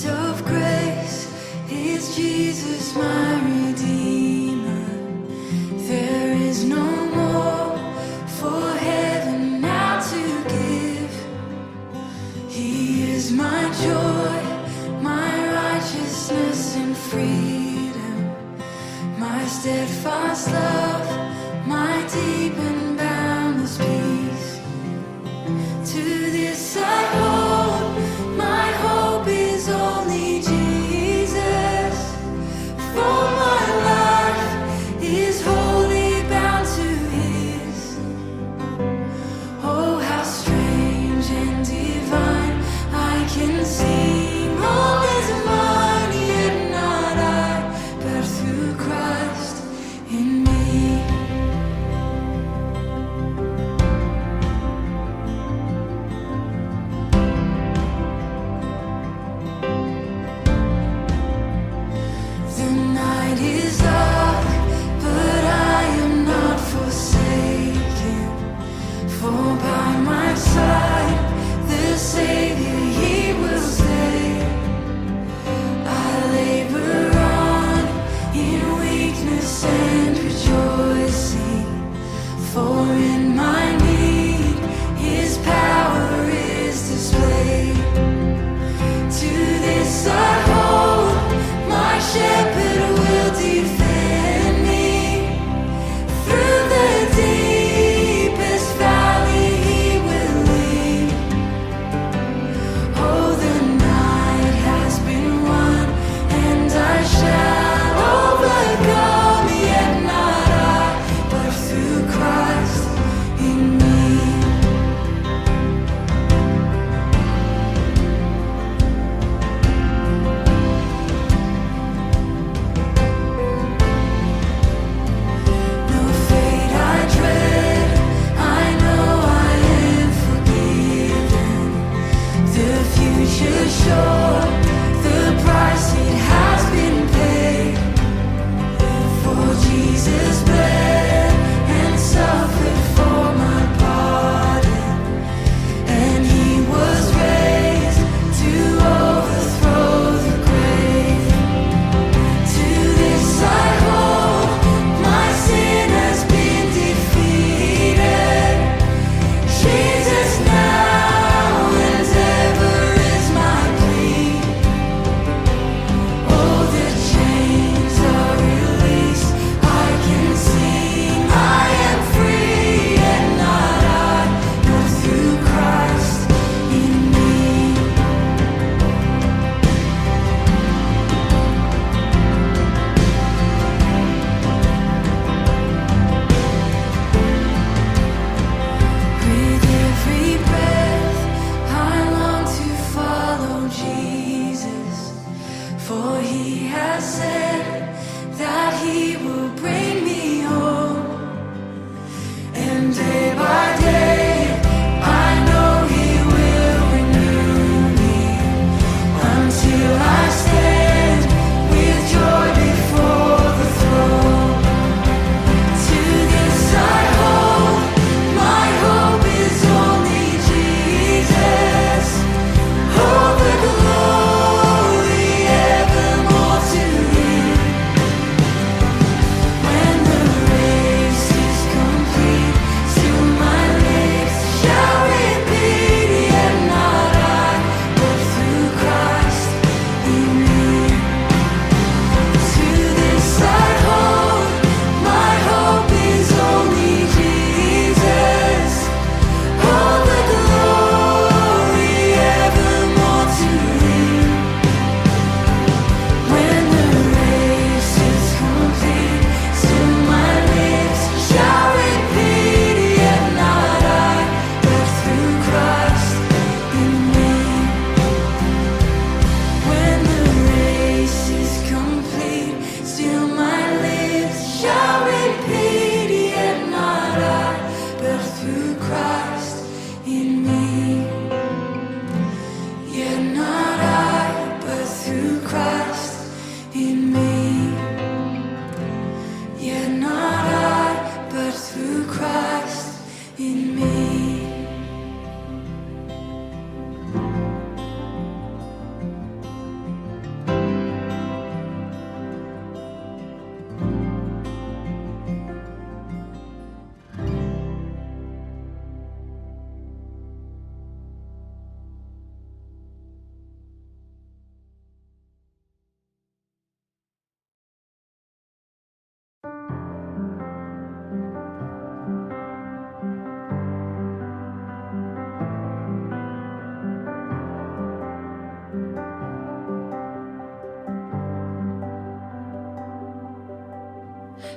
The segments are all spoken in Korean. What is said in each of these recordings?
of grace is Jesus, my Redeemer. There is no more for heaven now to give. He is my joy, my righteousness and freedom, my steadfast love, my deep and boundless peace. To this I hold, my hope is only Jesus. For my life is wholly bound to His. Oh, how strange and divine, I can sing all is mine, yet not I, but through Christ in me. The night is dark, but I am not forsaken. For by my side, the Savior, He will stay. I labor on in weakness and rejoicing, for in my need His power is displayed. To this I hold, my shepherd will defend me. Through the deepest valley He will lead. Oh, the night has been won, and I shall overcome, yet not I, but through Christ in me. No fate I dread, I know I am forgiven. The future sure, the price it has been paid. For Jesus bled and suffered for my pardon, and He was raised to overthrow the grave. To this I hold, my sin has been defeated. Jesus now and ever is my plea. Oh, the chains are released, I can sing, I am free, and not I, but through Christ in me. With every breath, I long to follow Jesus, for He has said that He will bring me home. And day by day, I know He will renew me, until I stand with joy before the throne. To this I hold, my hope is only Jesus. All the glory evermore to Him.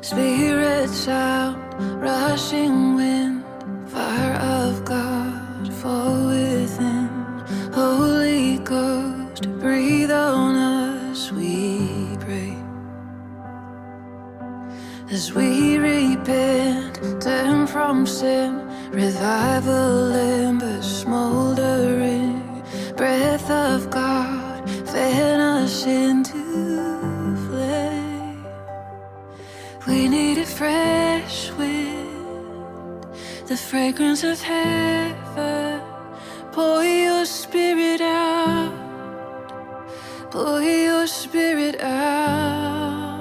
Spirits out, rushing wind, fire of God, fall within. Holy Ghost, breathe on us, we pray. As we repent, turn from sin, revival embers smoldering. Breath of God, fan us into flame. We need a fresh wind, the fragrance of heaven. Pour your spirit out, pour your spirit out.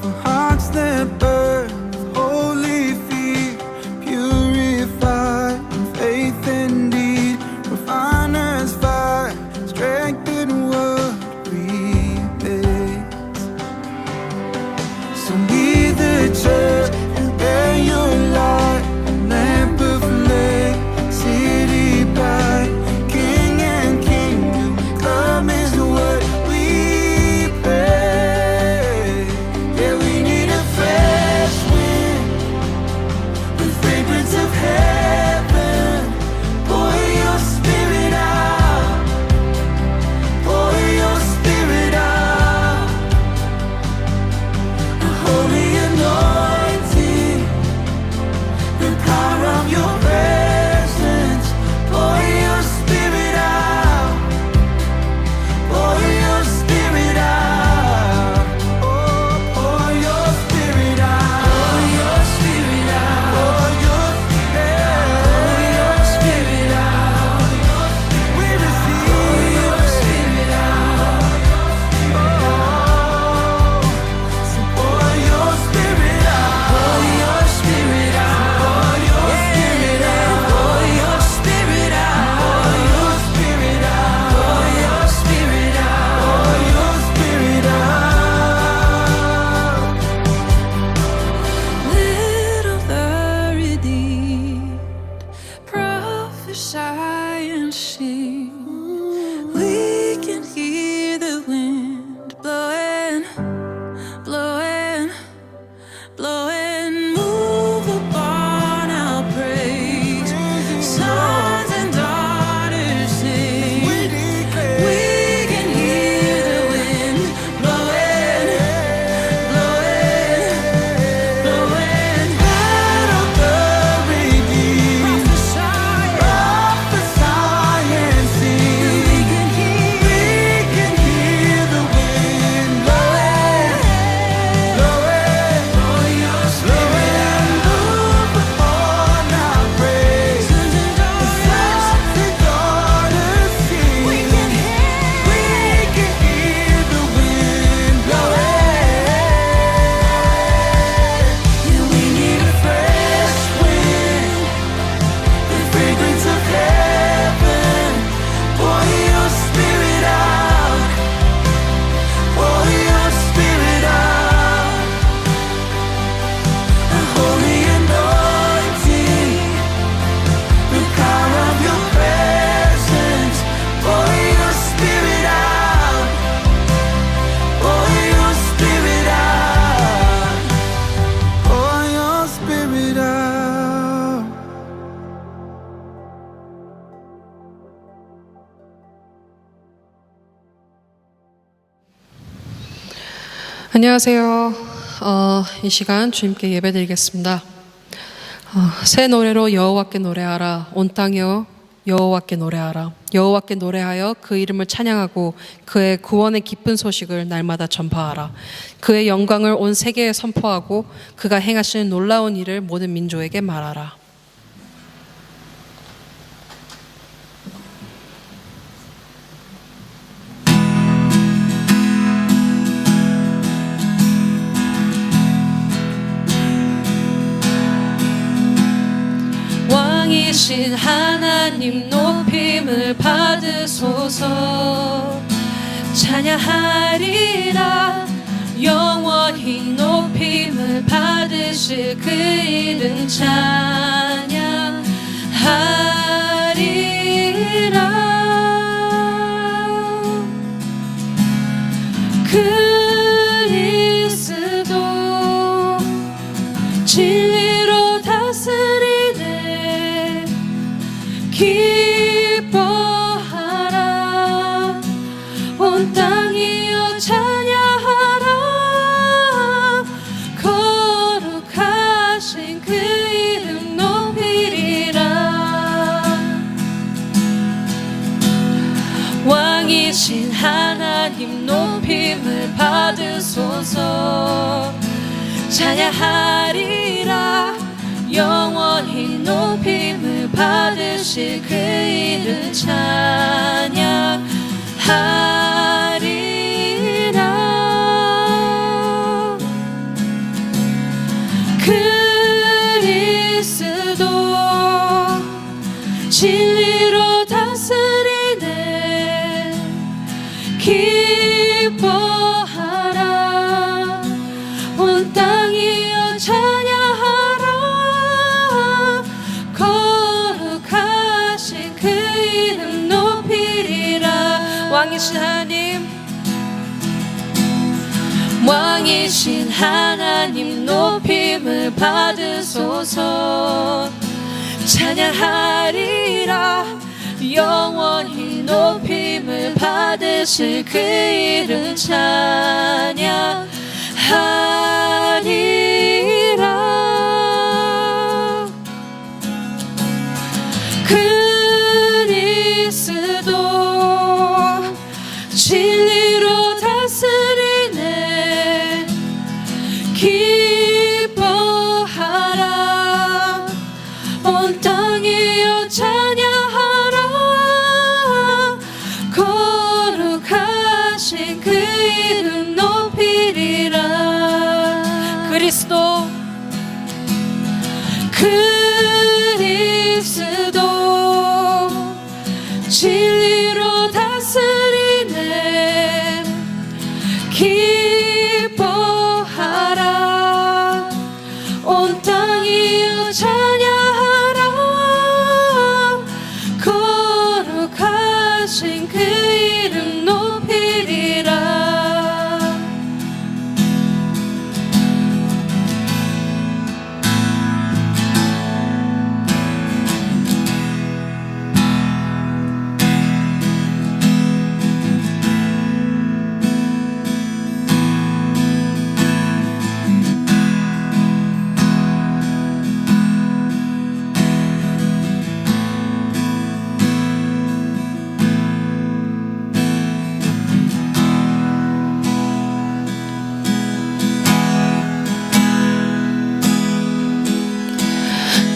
For hearts that burn, holy feet, purified, faith indeed, refiner's fire, strengthen what remains. So be the church and bear your light, a lamp of flame, city bright, King and kingdom, come is what we pray. Yeah, we need a fresh wind, the fragrance of heaven. Pour your spirit out, pour your spirit out. A holy anointing, the power of your presence. Pour your spirit out, pour your spirit out. Oh, pour your spirit out, pour your spirit out, pour your spirit out. We receive your spirit out. So pour your spirit out, pour your spirit out, pour your spirit out, pour your spirit out, pour your spirit out, pour your spirit out, pour your spirit out. Little the redeemed, prophesy and sing. We can hear the wind blowing, blowing, blowing. Move upon our praise. Sons and daughters sing. We declare, We can hear the wind blowing, blowing, blowing. out of the redeemed, Prophesy. prophesy and sing. We can hear the wind blowing, blowing, Pour your spirit blowing. Move upon our praise. Sons and daughters. Sons and daughters sing. We can hear the wind blowing. Yeah, we need a fresh wind, the fragrance of heaven. Pour your spirit out, pour your spirit out. A holy anointing, the power of your presence. Pour your spirit out, pour your spirit out, pour your spirit out. 안녕하세요. 이 시간 주님께 예배드리겠습니다. 새 노래로 여호와께 노래하라. 온 땅이여 여호와께 노래하라. 여호와께 노래하여 그 이름을 찬양하고 그의 구원의 기쁜 소식을 날마다 전파하라. 그의 영광을 온 세계에 선포하고 그가 행하시는 놀라운 일을 모든 민족에게 말하라. 왕이신 하나님 높임을 받으소서. 찬양하리라. 영원히 높임을 받으실 그 이름 찬양하리라. 그리스도 진리로 다스리네. 기뻐하라. 온 땅이여 찬양하라. 거룩하신 그 이름 높이리라. 왕이신 하나님 높임을 받으소서. 찬양하리라. 영원히 높임을 받으실 그 이름 찬양하리라. 그리스도 진리로 다스리네. 기뻐하라. 온 땅이여 찬양하라. 거룩하신 그 이름 높이리라. 왕이신 하나님, 왕이신 하나님 높임을 받으소서. 찬양하리라. 영원히 높임을 받으실 그 이름 찬양하리라. 그리스도 진리로 다스리네. 기뻐하라. 온 땅이여 찬양하라. 거룩하신 그 이름 높이리라. 그리스도 진리로 다스리네. 기뻐하라. 온 땅이여 찬양하라. 거룩하신 그 이름 높이리라.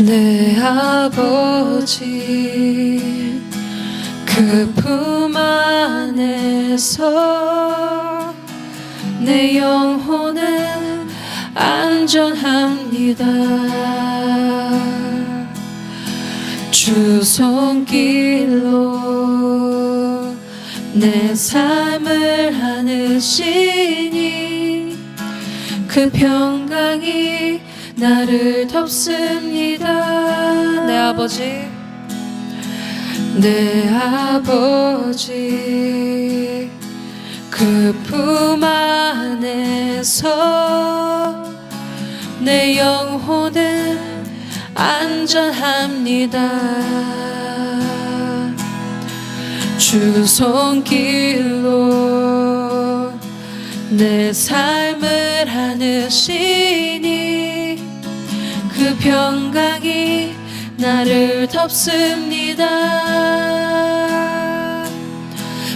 내 아버지 그 품 안에서 내 영혼은 안전합니다. 주 손길로 내 삶을 안으시니 그 평강이 나를 덮습니다. 내 아버지, 내 아버지 그 품 안에서 내 영혼은 안전합니다. 주 손길로 내 삶을 안으시니 그 평강이 나를 덮습니다.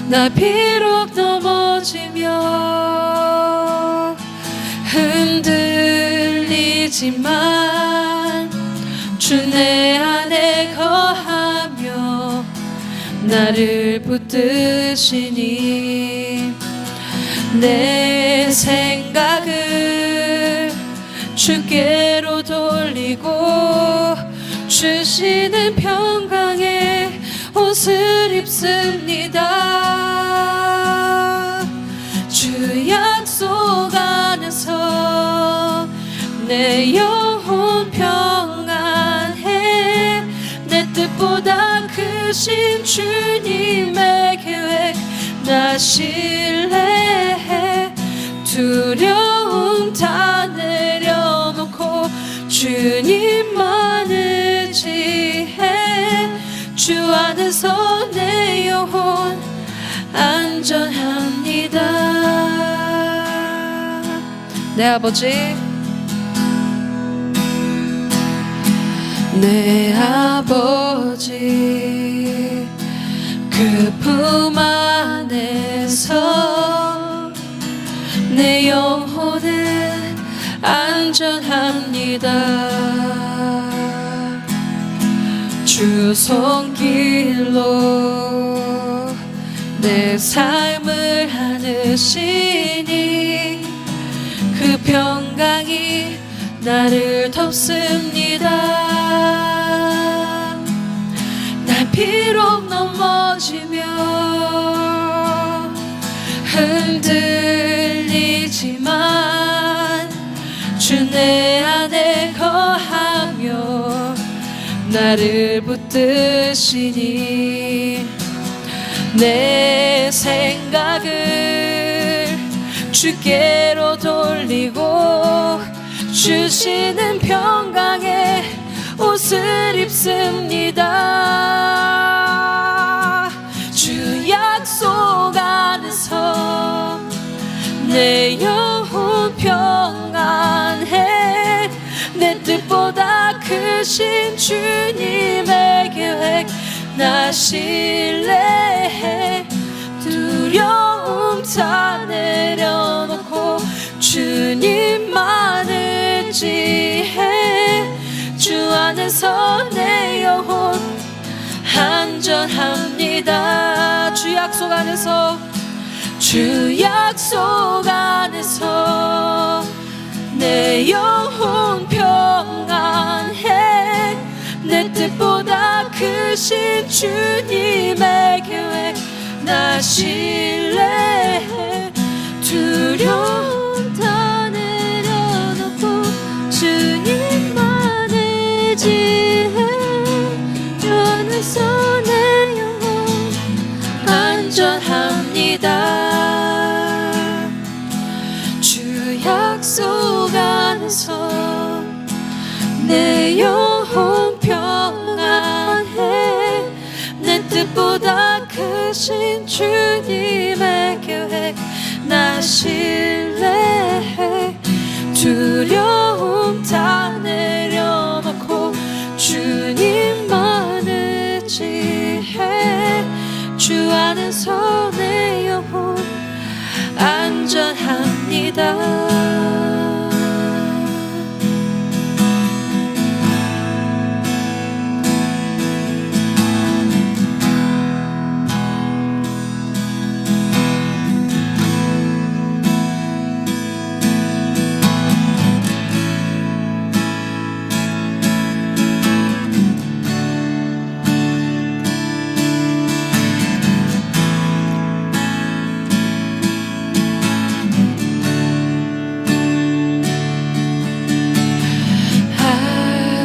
나 비록 넘어지며 흔들리지만 주 내 안에 거하며 나를 붙드시니 내 생각을 주께로 돌리고 주시는 평강의 옷을 입습니다. 주 약속 내 영혼 평안해. 내 뜻보다 크신 주님의 계획 나 신뢰해. 두려움 다 내려놓고 주님만 의지해. 주 안에서 내 영혼 안전합니다. 내 아버지, 내 아버지 그 품 안에서 내 영혼은 안전합니다. 주 손길로 내 삶을 안으시니 그 평강이 나를 덮습니다. 난 비록 넘어지며 흔들리지만 주 내 안에 거하며 나를 붙드시니 내 생각을 주께로 돌리고 주시는 평강의 옷을 입습니다. 주 약속 안에서 내 영혼 평안해. 내 뜻보다 크신 주님의 계획 나 신뢰해. 두려움 다 내려놓고 주님만 의지해. 주 안에서 내 영혼 안전합니다. 주 약속 안에서, 주 약속 안에서 내 영혼 평안해. 내 뜻보다 크신 주님의 계획 나 신뢰해. 두려움 다 내려놓고 주님만 의지해. 주 안에서 내 영혼 안전합니다. 주 약속 안에서 내 영혼 평안해. 내 뜻보다 크신 주님의 계획 나 신뢰해. 두려움 다 내려놓고 주님만 의지해. 주 안에서 내 영혼 안전합니다.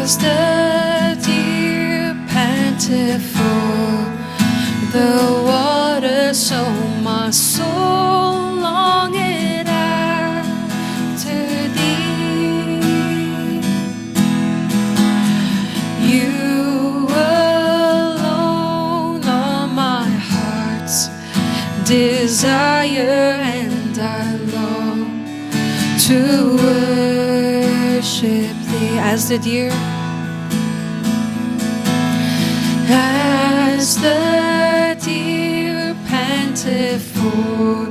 As the deer panted for the water, so my soul longeth after thee. You alone are my heart's desire, and I long to worship thee. As the deer, as the deer panted for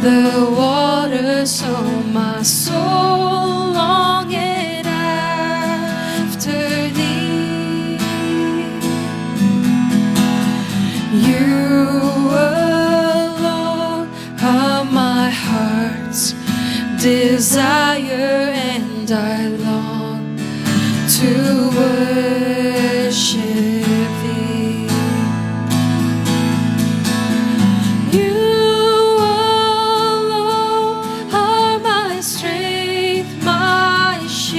the water, so my soul longeth after thee. You alone are my heart's desire, and I long to worship thee. You alone are my strength, my shield.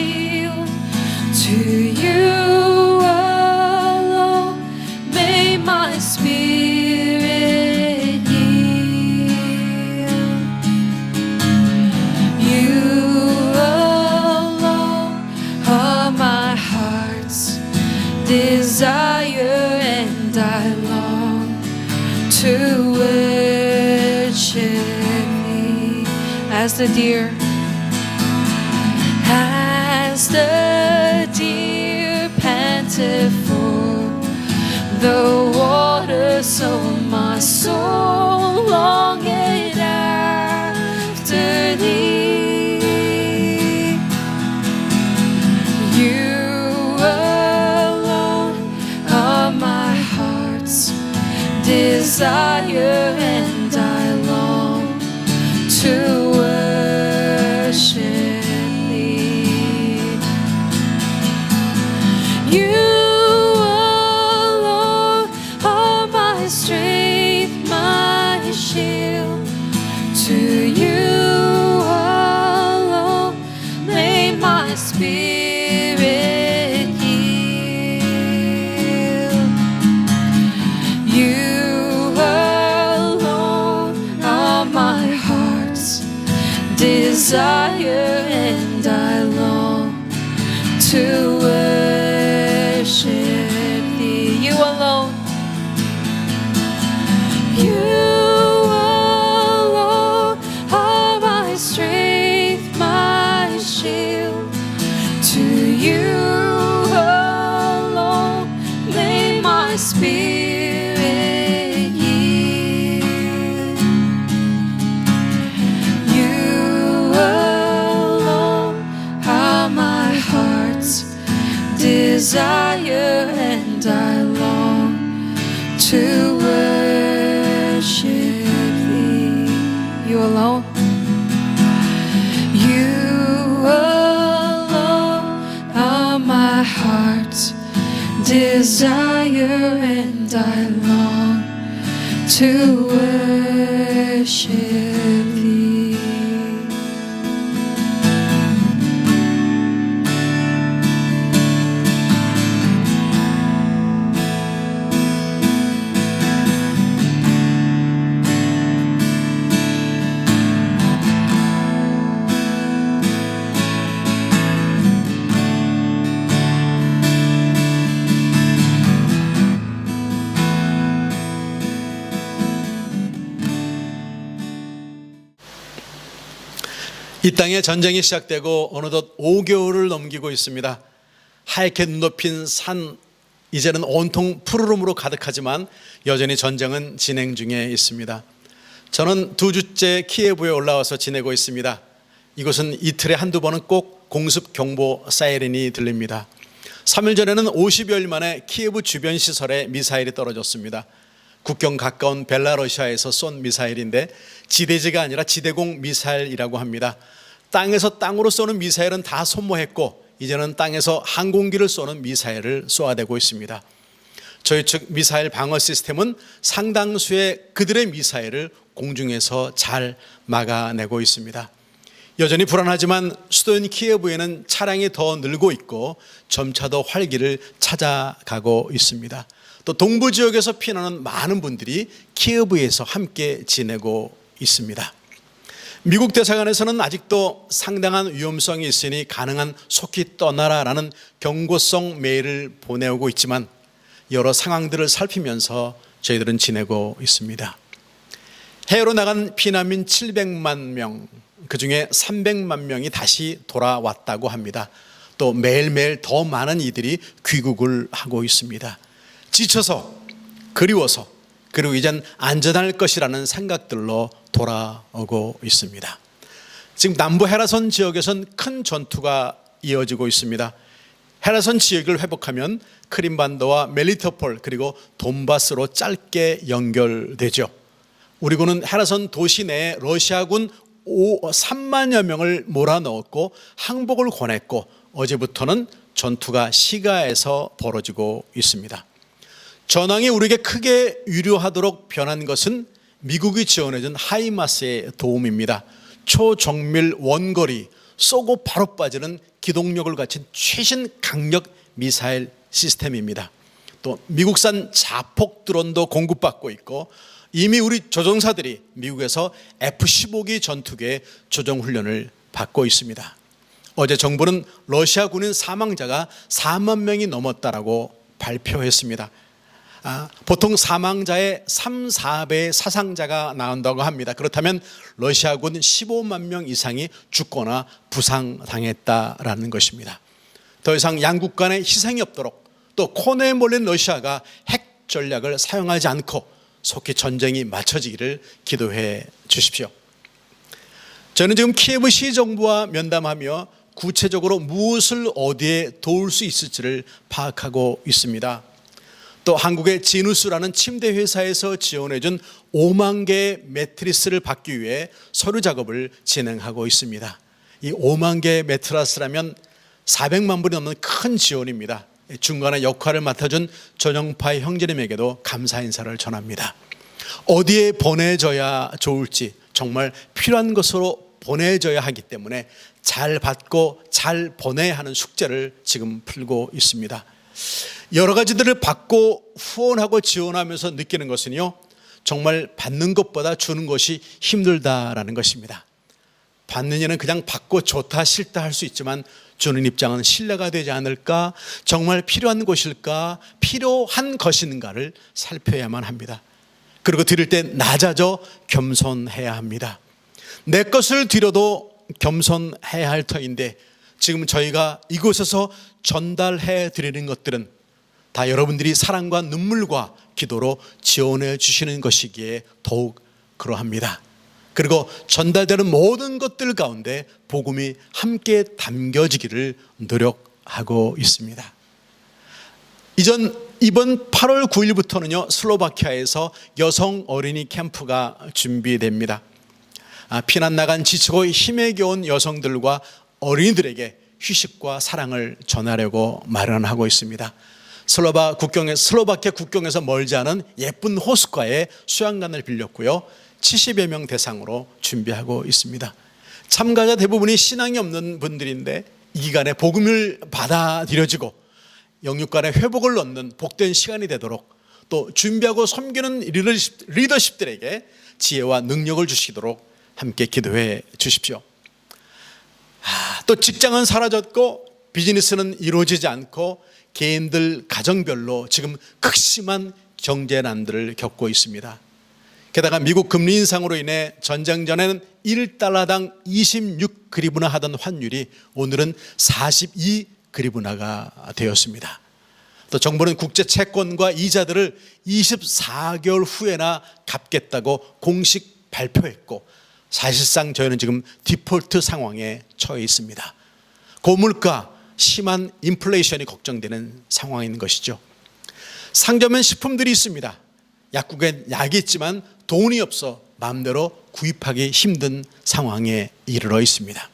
As the deer panted for the water, so my soul longeth after thee. You alone are my heart's desire, and I long to worship thee. You alone are my strength, my shield. To you alone may my spirit yield. You alone are my heart's desire, and I long to worship thee. You alone. You alone are my strength, my shield. To you alone may my spirit yield. You alone are my heart's desire, and I long to worship thee. You alone. You alone are my heart's desire, and I long to worship thee. 이 땅에 전쟁이 시작되고 어느덧 5개월을 넘기고 있습니다. 하얗게 눈높인 산, 이제는 온통 푸르름으로 가득하지만 여전히 전쟁은 진행 중에 있습니다. 저는 2주째 키예브에 올라와서 지내고 있습니다. 이곳은 이틀에 한두 번은 꼭 공습 경보 사이렌이 들립니다. 3일 전에는 50여일 만에 키예브 주변 시설에 미사일이 떨어졌습니다. 국경 가까운 벨라러시아에서 쏜 미사일인데 지대지가 아니라 지대공 미사일이라고 합니다. 땅에서 땅으로 쏘는 미사일은 다 소모했고 이제는 땅에서 항공기를 쏘는 미사일을 쏘아대고 있습니다. 저희 측 미사일 방어 시스템은 상당수의 그들의 미사일을 공중에서 잘 막아내고 있습니다. 여전히 불안하지만 수도인 키예브에는 차량이 더 늘고 있고 점차 더 활기를 찾아가고 있습니다. 또 동부 지역에서 피난하는 많은 분들이 키예브에서 함께 지내고 있습니다. 미국 대사관에서는 아직도 상당한 위험성이 있으니 가능한 속히 떠나라라는 경고성 메일을 보내오고 있지만 여러 상황들을 살피면서 저희들은 지내고 있습니다. 해외로 나간 피난민 700만 명, 그중에 300만 명이 다시 돌아왔다고 합니다. 또 매일매일 더 많은 이들이 귀국을 하고 있습니다. 지쳐서, 그리워서, 그리고 이젠 안전할 것이라는 생각들로 돌아오고 있습니다. 지금 남부 헤라손 지역에선 큰 전투가 이어지고 있습니다. 헤라손 지역을 회복하면 크림반도와 멜리토폴 그리고 돈바스로 짧게 연결되죠. 우리 군은 헤라손 도시 내에 러시아군 3만여 명을 몰아넣었고 항복을 권했고 어제부터는 전투가 시가에서 벌어지고 있습니다. 전황이 우리에게 크게 유료하도록 변한 것은 미국이 지원해준 하이마스의 도움입니다. 초정밀 원거리 쏘고 바로 빠지는 기동력을 갖춘 최신 강력 미사일 시스템입니다. 또 미국산 자폭 드론도 공급받고 있고 이미 우리 조종사들이 미국에서 F-15기 전투기의 조종훈련을 받고 있습니다. 어제 정부는 러시아 군인 사망자가 4만 명이 넘었다라고 발표했습니다. 보통 사망자의 3, 4배의 사상자가 나온다고 합니다. 그렇다면 러시아군 15만 명 이상이 죽거나 부상당했다라는 것입니다. 더 이상 양국 간의 희생이 없도록, 또 코너에 몰린 러시아가 핵 전략을 사용하지 않고 속히 전쟁이 마쳐지기를 기도해 주십시오. 저는 지금 키예브 시정부와 면담하며 구체적으로 무엇을 어디에 도울 수 있을지를 파악하고 있습니다. 또 한국의 지누스라는 침대 회사에서 지원해준 5만 개의 매트리스를 받기 위해 서류 작업을 진행하고 있습니다. 이 5만 개의 매트리스라면 400만 불이 넘는 큰 지원입니다. 중간에 역할을 맡아준 전영파의 형제님에게도 감사 인사를 전합니다. 어디에 보내져야 좋을지, 정말 필요한 것으로 보내져야 하기 때문에 잘 받고 잘 보내야 하는 숙제를 지금 풀고 있습니다. 여러 가지들을 받고 후원하고 지원하면서 느끼는 것은요, 정말 받는 것보다 주는 것이 힘들다라는 것입니다. 받는 이는 그냥 받고 좋다 싫다 할 수 있지만 주는 입장은 신뢰가 되지 않을까, 정말 필요한 것일까, 필요한 것인가를 살펴야만 합니다. 그리고 드릴 때 낮아져 겸손해야 합니다. 내 것을 드려도 겸손해야 할 터인데, 지금 저희가 이곳에서 전달해 드리는 것들은 다 여러분들이 사랑과 눈물과 기도로 지원해 주시는 것이기에 더욱 그러합니다. 그리고 전달되는 모든 것들 가운데 복음이 함께 담겨지기를 노력하고 있습니다. 이번 8월 9일부터는요, 슬로바키아에서 여성 어린이 캠프가 준비됩니다. 피난 나간 지치고 힘에 겨운 여성들과 어린이들에게 휴식과 사랑을 전하려고 마련하고 있습니다. 슬로바키아 국경에서 멀지 않은 예쁜 호숫가에 수양관을 빌렸고요, 70여 명 대상으로 준비하고 있습니다. 참가자 대부분이 신앙이 없는 분들인데 이 기간에 복음을 받아들여지고 영육 간의 회복을 얻는 복된 시간이 되도록, 또 준비하고 섬기는 리더십들에게 지혜와 능력을 주시도록 함께 기도해 주십시오. 또 직장은 사라졌고 비즈니스는 이루어지지 않고 개인들 가정별로 지금 극심한 경제난들을 겪고 있습니다. 게다가 미국 금리 인상으로 인해 전쟁 전에는 1달러당 26그리브나 하던 환율이 오늘은 42그리브나가 되었습니다. 또 정부는 국제 채권과 이자들을 24개월 후에나 갚겠다고 공식 발표했고, 사실상 저희는 지금 디폴트 상황에 처해 있습니다. 고물가, 심한 인플레이션이 걱정되는 상황인 것이죠. 상점엔 식품들이 있습니다. 약국엔 약이 있지만 돈이 없어 마음대로 구입하기 힘든 상황에 이르러 있습니다.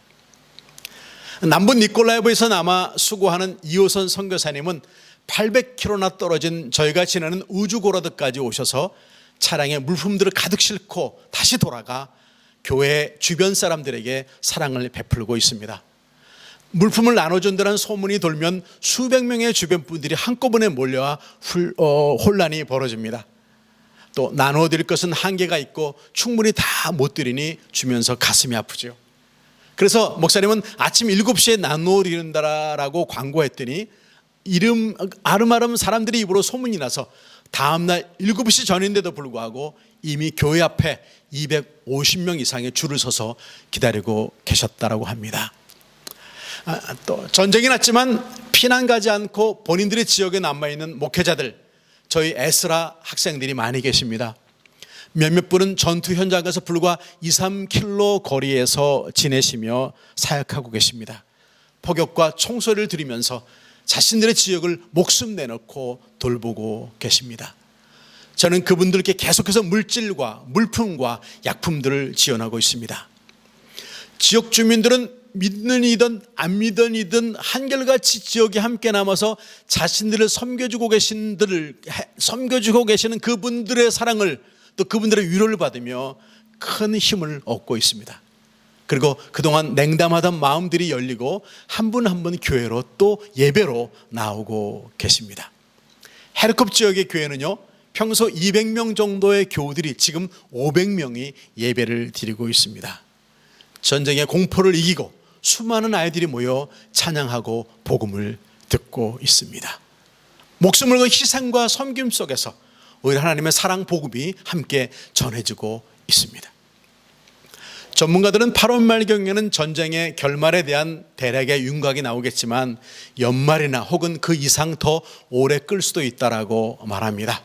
남부 니콜라이브에서 남아 수고하는 이호선 선교사님은 800km나 떨어진 저희가 지내는 우주고라드까지 오셔서 차량에 물품들을 가득 싣고 다시 돌아가 교회 주변 사람들에게 사랑을 베풀고 있습니다. 물품을 나눠준다는 소문이 돌면 수백 명의 주변 분들이 한꺼번에 몰려와 혼란이 벌어집니다. 또 나눠드릴 것은 한계가 있고 충분히 다 못 드리니 주면서 가슴이 아프죠. 그래서 목사님은 아침 7시에 나눠드린다라고 광고했더니 아름아름 사람들이 입으로 소문이 나서 다음날 7시 전인데도 불구하고 이미 교회 앞에 250명 이상의 줄을 서서 기다리고 계셨다고 합니다. 또 전쟁이 났지만 피난 가지 않고 본인들의 지역에 남아있는 목회자들, 저희 에스라 학생들이 많이 계십니다. 몇몇 분은 전투 현장에서 불과 2-3km 거리에서 지내시며 사역하고 계십니다. 포격과 총소리를 들으면서 자신들의 지역을 목숨 내놓고 돌보고 계십니다. 저는 그분들께 계속해서 물질과 물품과 약품들을 지원하고 있습니다. 지역 주민들은 믿는 이든 안 믿는 이든 한결같이 지역에 함께 남아서 자신들을 섬겨주고 계시는 그분들의 사랑을, 또 그분들의 위로를 받으며 큰 힘을 얻고 있습니다. 그리고 그동안 냉담하던 마음들이 열리고 한 분 한 분 교회로 또 예배로 나오고 계십니다. 헤르콥 지역의 교회는요, 평소 200명 정도의 교우들이 지금 500명이 예배를 드리고 있습니다. 전쟁의 공포를 이기고 수많은 아이들이 모여 찬양하고 복음을 듣고 있습니다. 목숨을 건 희생과 섬김 속에서 오히려 하나님의 사랑 복음이 함께 전해지고 있습니다. 전문가들은 8월 말경에는 전쟁의 결말에 대한 대략의 윤곽이 나오겠지만 연말이나 혹은 그 이상 더 오래 끌 수도 있다라고 말합니다.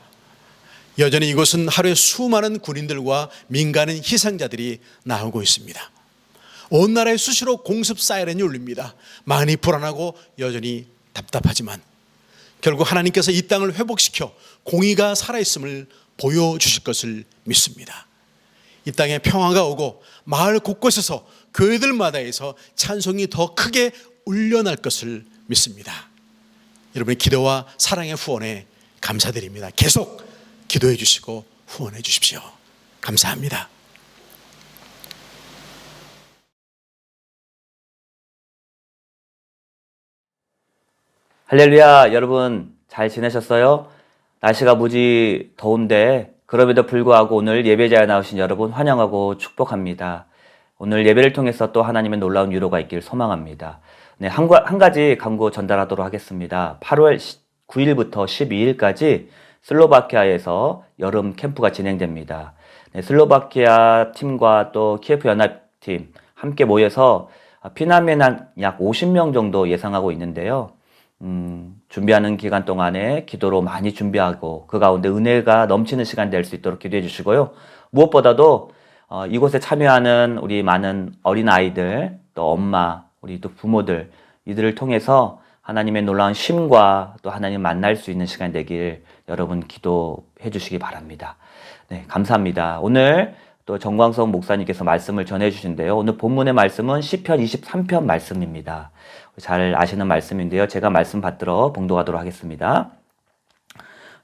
여전히 이곳은 하루에 수많은 군인들과 민간인 희생자들이 나오고 있습니다. 온 나라에 수시로 공습 사이렌이 울립니다. 많이 불안하고 여전히 답답하지만 결국 하나님께서 이 땅을 회복시켜 공의가 살아있음을 보여주실 것을 믿습니다. 이 땅에 평화가 오고 마을 곳곳에서 교회들마다에서 찬송이 더 크게 울려날 것을 믿습니다. 여러분의 기도와 사랑의 후원에 감사드립니다. 계속 기도해 주시고 후원해 주십시오. 감사합니다. 할렐루야, 여러분 잘 지내셨어요? 날씨가 무지 더운데 그럼에도 불구하고 오늘 예배자에 나오신 여러분 환영하고 축복합니다. 오늘 예배를 통해서 또 하나님의 놀라운 위로가 있길 소망합니다. 네, 한 가지 간구 전달하도록 하겠습니다. 8월 9일부터 12일까지 슬로바키아에서 여름 캠프가 진행됩니다. 네, 슬로바키아 팀과 또 키예프 연합팀 함께 모여서 피난민 약 50명 정도 예상하고 있는데요. 준비하는 기간 동안에 기도로 많이 준비하고 그 가운데 은혜가 넘치는 시간 될 수 있도록 기도해 주시고요. 무엇보다도 이곳에 참여하는 우리 많은 어린아이들, 또 엄마, 우리 또 부모들, 이들을 통해서 하나님의 놀라운 쉼과 또 하나님 만날 수 있는 시간 되길 여러분 기도해 주시기 바랍니다. 네, 감사합니다. 오늘 또 정광석 목사님께서 말씀을 전해 주신데요. 오늘 본문의 말씀은 시편 23편 말씀입니다. 잘 아시는 말씀인데요. 제가 말씀 받들어 봉독하도록 하겠습니다.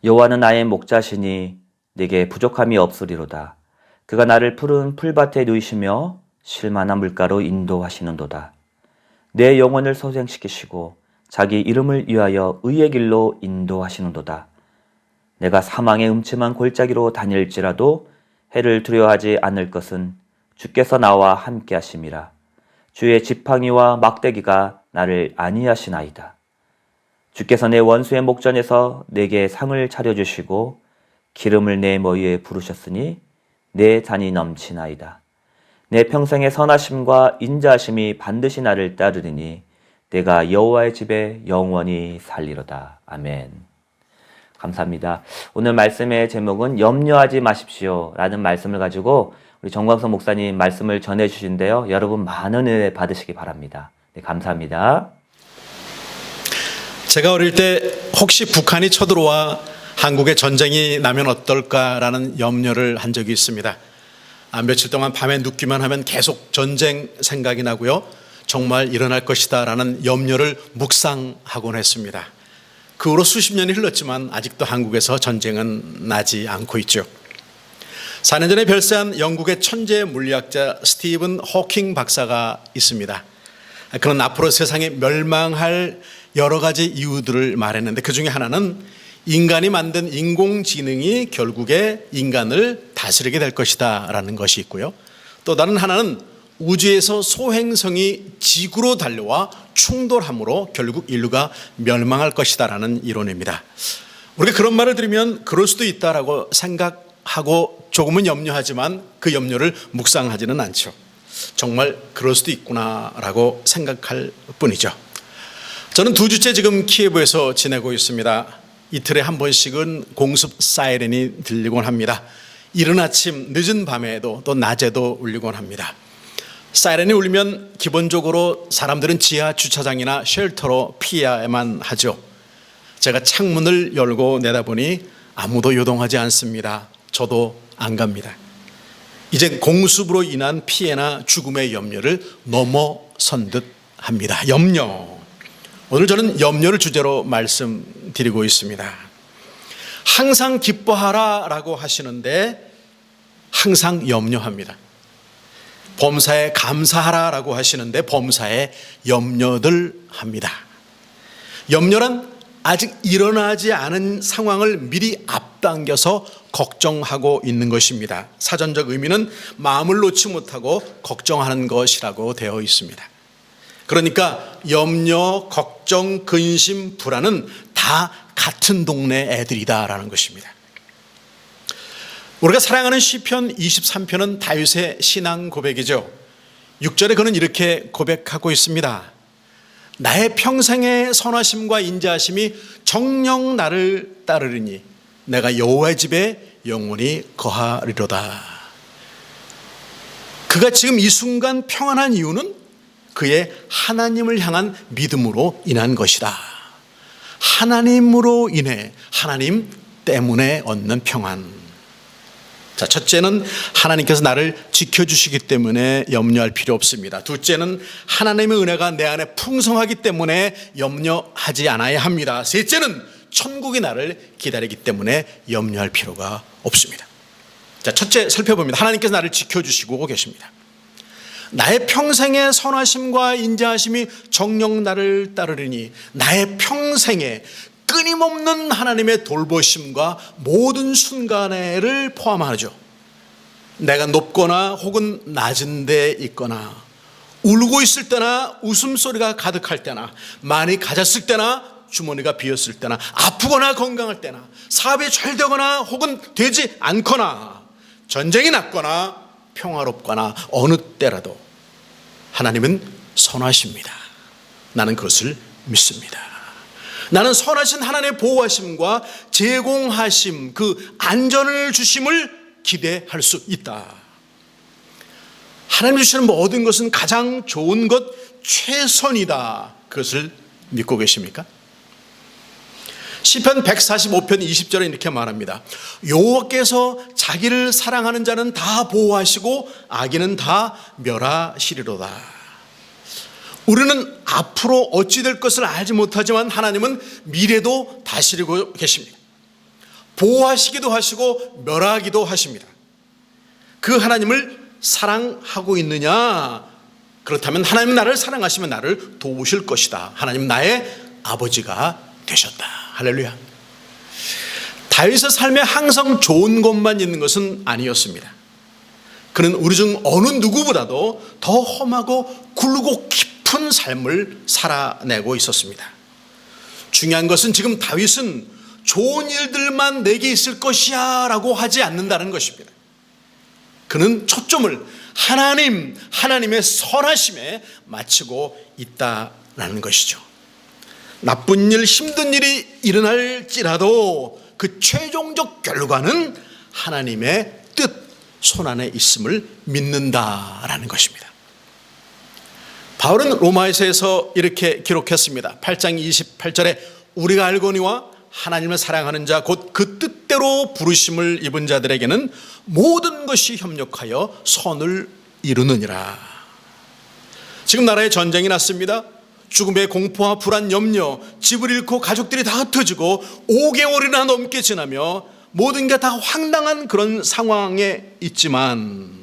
여호와는 나의 목자시니 내게 부족함이 없으리로다. 그가 나를 푸른 풀밭에 누이시며 쉴만한 물가로 인도하시는도다. 내 영혼을 소생시키시고 자기 이름을 위하여 의의 길로 인도하시는도다. 내가 사망의 음침한 골짜기로 다닐지라도 해를 두려워하지 않을 것은 주께서 나와 함께 하심이라. 주의 지팡이와 막대기가 나를 안위하시나이다. 주께서 내 원수의 목전에서 내게 상을 차려주시고 기름을 내 머리에 부르셨으니 내 잔이 넘치나이다. 내 평생의 선하심과 인자하심이 반드시 나를 따르리니 내가 여호와의 집에 영원히 살리로다. 아멘. 감사합니다. 오늘 말씀의 제목은 염려하지 마십시오 라는 말씀을 가지고 우리 정광석 목사님 말씀을 전해주신데요. 여러분 많은 은혜 받으시기 바랍니다. 네, 감사합니다. 제가 어릴 때 혹시 북한이 쳐들어와 한국에 전쟁이 나면 어떨까라는 염려를 한 적이 있습니다. 며칠 동안 밤에 눕기만 하면 계속 전쟁 생각이 나고요. 정말 일어날 것이다 라는 염려를 묵상하곤 했습니다. 그 후로 수십 년이 흘렀지만 아직도 한국에서 전쟁은 나지 않고 있죠. 4년 전에 별세한 영국의 천재 물리학자 스티븐 호킹 박사가 있습니다. 그는 앞으로 세상에 멸망할 여러 가지 이유들을 말했는데 그 중에 하나는 인간이 만든 인공지능이 결국에 인간을 다스리게 될 것이다 라는 것이 있고요. 또 다른 하나는 우주에서 소행성이 지구로 달려와 충돌함으로 결국 인류가 멸망할 것이다 라는 이론입니다. 우리가 그런 말을 들으면 그럴 수도 있다라고 생각하고 조금은 염려하지만 그 염려를 묵상하지는 않죠. 정말 그럴 수도 있구나라고 생각할 뿐이죠. 저는 2주째 지금 키예브에서 지내고 있습니다. 이틀에 한 번씩은 공습 사이렌이 들리곤 합니다. 이른 아침 늦은 밤에도 또 낮에도 울리곤 합니다. 사이렌이 울리면 기본적으로 사람들은 지하 주차장이나 쉘터로 피해야만 하죠. 제가 창문을 열고 내다보니 아무도 요동하지 않습니다. 저도 안 갑니다. 이제 공습으로 인한 피해나 죽음의 염려를 넘어선 듯 합니다. 염려. 오늘 저는 염려를 주제로 말씀드리고 있습니다. 항상 기뻐하라 라고 하시는데 항상 염려합니다. 범사에 감사하라 라고 하시는데 범사에 염려들 합니다. 염려란 아직 일어나지 않은 상황을 미리 앞당겨서 걱정하고 있는 것입니다. 사전적 의미는 마음을 놓지 못하고 걱정하는 것이라고 되어 있습니다. 그러니까 염려, 걱정, 근심, 불안은 다 같은 동네 애들이다라는 것입니다. 우리가 사랑하는 시편 23편은 다윗의 신앙 고백이죠. 6절에 그는 이렇게 고백하고 있습니다. 나의 평생의 선하심과 인자하심이 정녕 나를 따르리니 내가 여호와의 집에 영원히 거하리로다. 그가 지금 이 순간 평안한 이유는 그의 하나님을 향한 믿음으로 인한 것이다. 하나님으로 인해, 하나님 때문에 얻는 평안. 자, 첫째는 하나님께서 나를 지켜주시기 때문에 염려할 필요 없습니다. 둘째는 하나님의 은혜가 내 안에 풍성하기 때문에 염려하지 않아야 합니다. 셋째는 천국이 나를 기다리기 때문에 염려할 필요가 없습니다. 자, 첫째 살펴봅니다. 하나님께서 나를 지켜주시고 계십니다. 나의 평생의 선하심과 인자하심이 정녕 나를 따르리니, 나의 평생에 끊임없는 하나님의 돌보심과 모든 순간에를 포함하죠. 내가 높거나 혹은 낮은 데 있거나, 울고 있을 때나 웃음소리가 가득할 때나, 많이 가졌을 때나 주머니가 비었을 때나, 아프거나 건강할 때나, 사업이 잘 되거나 혹은 되지 않거나, 전쟁이 났거나 평화롭거나 어느 때라도 하나님은 선하십니다. 나는 그것을 믿습니다. 나는 선하신 하나님의 보호하심과 제공하심, 그 안전을 주심을 기대할 수 있다. 하나님 주시는 모든 것은 가장 좋은 것, 최선이다. 그것을 믿고 계십니까? 시편 145편 20절에 이렇게 말합니다. 여호와께서 자기를 사랑하는 자는 다 보호하시고 악인은 다 멸하시리로다. 우리는 앞으로 어찌 될 것을 알지 못하지만 하나님은 미래도 다스리고 계십니다. 보호하시기도 하시고 멸하기도 하십니다. 그 하나님을 사랑하고 있느냐? 그렇다면 하나님 나를 사랑하시면 나를 도우실 것이다. 하나님 나의 아버지가 되셨다. 할렐루야. 다윗의 삶에 항상 좋은 것만 있는 것은 아니었습니다. 그는 우리 중 어느 누구보다도 더 험하고 굴고 깊은 삶을 살아내고 있었습니다. 중요한 것은 지금 다윗은 좋은 일들만 내게 있을 것이야 라고 하지 않는다는 것입니다. 그는 초점을 하나님의 선하심에 맞추고 있다라는 것이죠. 나쁜 일, 힘든 일이 일어날지라도 그 최종적 결과는 하나님의 뜻, 손안에 있음을 믿는다라는 것입니다. 바울은 로마서에서 이렇게 기록했습니다. 8장 28절에 우리가 알거니와 하나님을 사랑하는 자 곧 그 뜻대로 부르심을 입은 자들에게는 모든 것이 협력하여 선을 이루느니라. 지금 나라에 전쟁이 났습니다. 죽음의 공포와 불안, 염려, 집을 잃고 가족들이 다 흩어지고 5개월이나 넘게 지나며 모든 게 다 황당한 그런 상황에 있지만,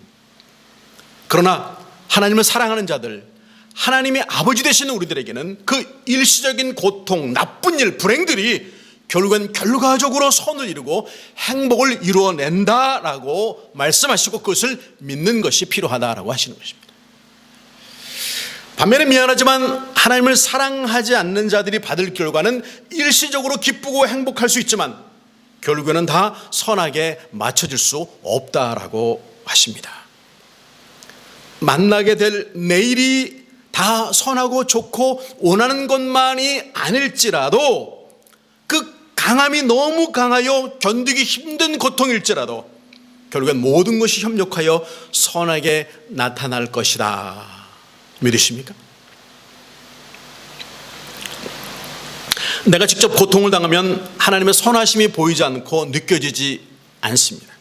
그러나 하나님을 사랑하는 자들, 하나님의 아버지 되시는 우리들에게는 그 일시적인 고통, 나쁜 일, 불행들이 결국엔 결과적으로 선을 이루고 행복을 이루어낸다라고 말씀하시고 그것을 믿는 것이 필요하다라고 하시는 것입니다. 반면에 미안하지만 하나님을 사랑하지 않는 자들이 받을 결과는 일시적으로 기쁘고 행복할 수 있지만 결국에는 다 선하게 맞춰질 수 없다라고 하십니다. 만나게 될 내일이 다 선하고 좋고 원하는 것만이 아닐지라도, 그 강함이 너무 강하여 견디기 힘든 고통일지라도 결국엔 모든 것이 협력하여 선하게 나타날 것이다. 믿으십니까? 내가 직접 고통을 당하면 하나님의 선하심이 보이지 않고 느껴지지 않습니다.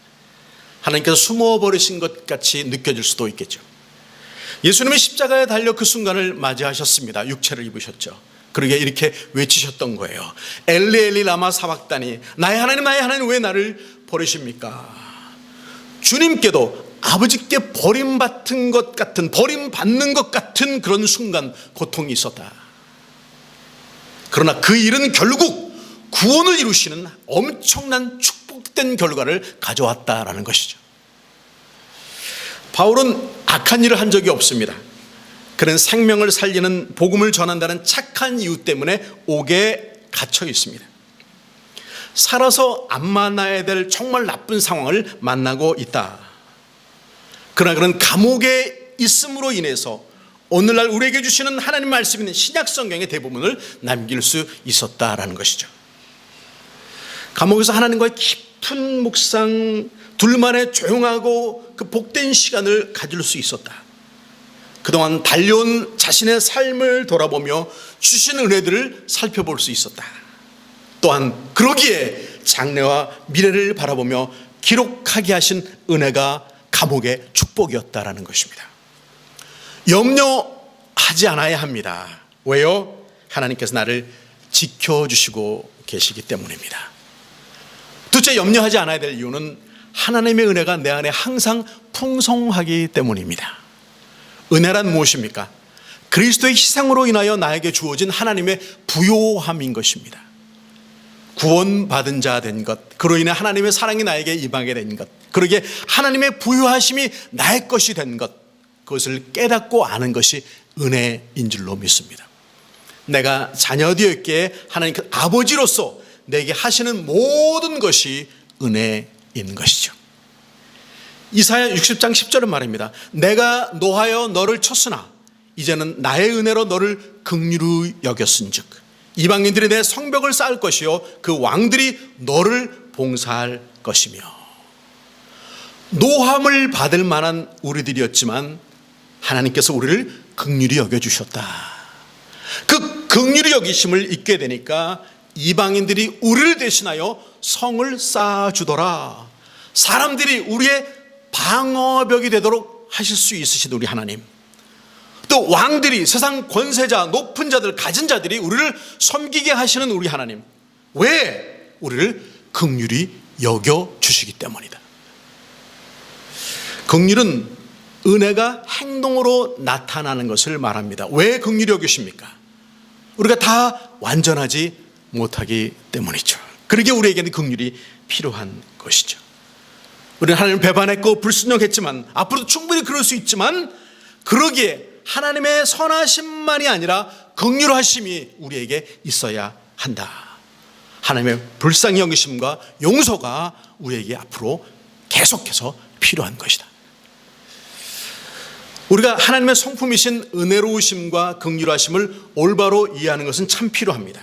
하나님께서 숨어버리신 것 같이 느껴질 수도 있겠죠. 예수님이 십자가에 달려 그 순간을 맞이하셨습니다. 육체를 입으셨죠. 그러게 이렇게 외치셨던 거예요. 엘리 엘리 라마 사박다니, 나의 하나님 왜 나를 버리십니까? 주님께도 아버지께 버림받는 것 같은 그런 순간 고통이 있었다. 그러나 그 일은 결국 구원을 이루시는 엄청난 축복된 결과를 가져왔다라는 것이죠. 바울은 악한 일을 한 적이 없습니다. 그는 생명을 살리는 복음을 전한다는 착한 이유 때문에 옥에 갇혀 있습니다. 살아서 안 만나야 될 정말 나쁜 상황을 만나고 있다. 그러나 그런 감옥에 있음으로 인해서 오늘날 우리에게 주시는 하나님 말씀 있는 신약 성경의 대부분을 남길 수 있었다라는 것이죠. 감옥에서 하나님과의 깊은 묵상, 둘만의 조용하고 그 복된 시간을 가질 수 있었다. 그동안 달려온 자신의 삶을 돌아보며 주신 은혜들을 살펴볼 수 있었다. 또한 그러기에 장래와 미래를 바라보며 기록하게 하신 은혜가 감옥의 축복이었다라는 것입니다. 염려하지 않아야 합니다. 왜요? 하나님께서 나를 지켜주시고 계시기 때문입니다. 둘째, 염려하지 않아야 될 이유는 하나님의 은혜가 내 안에 항상 풍성하기 때문입니다. 은혜란 무엇입니까? 그리스도의 희생으로 인하여 나에게 주어진 하나님의 부요함인 것입니다. 구원받은 자 된 것, 그로 인해 하나님의 사랑이 나에게 임하게 된 것, 그러기에 하나님의 부요하심이 나의 것이 된 것, 그것을 깨닫고 아는 것이 은혜인 줄로 믿습니다. 내가 자녀되었기에 하나님께서 아버지로서 내게 하시는 모든 것이 은혜인 것이죠. 이사야 60장 10절은 말입니다. 내가 노하여 너를 쳤으나 이제는 나의 은혜로 너를 긍휼히 여겼은즉 이방인들이 내 성벽을 쌓을 것이요 그 왕들이 너를 봉사할 것이며. 노함을 받을 만한 우리들이었지만 하나님께서 우리를 긍휼히 여겨주셨다. 그 긍휼히 여기심을 잊게 되니까 이방인들이 우리를 대신하여 성을 쌓아주더라. 사람들이 우리의 방어벽이 되도록 하실 수 있으신 우리 하나님, 또 왕들이, 세상 권세자, 높은 자들, 가진 자들이 우리를 섬기게 하시는 우리 하나님, 왜? 우리를 긍휼히 여겨주시기 때문이다. 긍휼은 은혜가 행동으로 나타나는 것을 말합니다. 왜 긍휼히 여기십니까? 우리가 다 완전하지 못하기 때문이죠. 그러기에 우리에게는 긍휼이 필요한 것이죠. 우리는 하나님을 배반했고 불순종했지만, 앞으로도 충분히 그럴 수 있지만, 그러기에 하나님의 선하심만이 아니라 긍휼하심이 우리에게 있어야 한다. 하나님의 불쌍히 여기심과 용서가 우리에게 앞으로 계속해서 필요한 것이다. 우리가 하나님의 성품이신 은혜로우심과 긍휼하심을 올바로 이해하는 것은 참 필요합니다.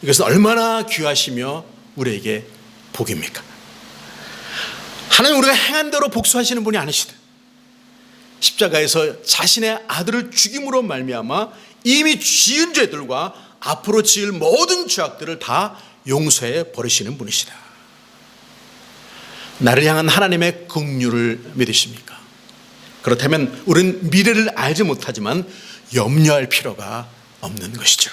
이것은 얼마나 귀하시며 우리에게 복입니까? 하나님 우리가 행한 대로 복수하시는 분이 아니시다. 십자가에서 자신의 아들을 죽임으로 말미암아 이미 지은 죄들과 앞으로 지을 모든 죄악들을 다 용서해 버리시는 분이시다. 나를 향한 하나님의 긍휼을 믿으십니까? 그렇다면 우리는 미래를 알지 못하지만 염려할 필요가 없는 것이죠.